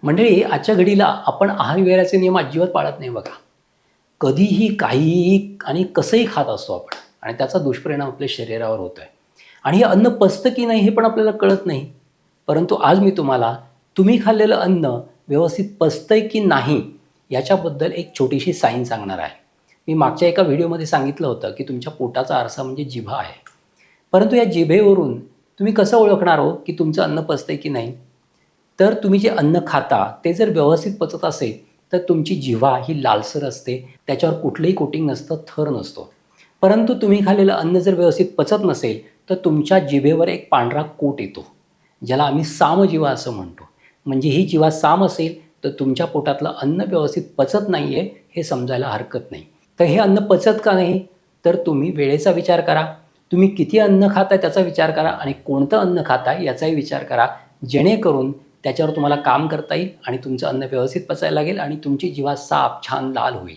मंडळी, आजच्या घडीला आपण आहार-विहाराचे नियम अजिबात पाळत नाही बघा. कधीही, काहीही आणि कसंही खात असतो आपण आणि त्याचा दुष्परिणाम आपल्या शरीरावर होतोय. आणि हे अन्न पचतं की नाही हे पण आपल्याला कळत नाही. परंतु आज मी तुम्हाला तुम्ही खाल्लेलं अन्न व्यवस्थित पचतंय की नाही याच्याबद्दल एक छोटीशी सायन्स सांगणार आहे. मी मागच्या एका व्हिडिओमध्ये सांगितलं होतं की तुमच्या पोटाचा आरसा म्हणजे जिव्हा आहे. परंतु या जिभेवरून तुम्ही कसं ओळखणार हो की तुमचं अन्न पचतंय की नाही? तर तुम्ही जे अन्न खाता ते जर व्यवस्थित पचत असेल, तर तुमची जिव्हा ही लालसर असते. त्याच्यावर कुठलंही कोटिंग नसतं, थर नसतो. परंतु तुम्ही खाल्लेलं अन्न जर व्यवस्थित पचत नसेल, तर तुमच्या जिभेवर एक पांढरा कोट येतो, ज्याला आम्ही सामजिव्हा असं म्हणतो. म्हणजे ही जिव्हा साम असेल, तर तुमच्या पोटातलं अन्न व्यवस्थित पचत नाही आहे, हे समजायला हरकत नाही. तर हे अन्न पचत का नाही? तर तुम्ही वेळेचा विचार करा. तुम्ही किती अन्न खाताय त्याचा विचार करा आणि कोणतं अन्न खाताय याचाही विचार करा. जेणेकरून त्याच्यावर तुम्हाला काम करता येईल आणि तुमचं अन्न व्यवस्थित पचायला लागेल आणि तुमची जिव्हा साफ, छान लाल होईल.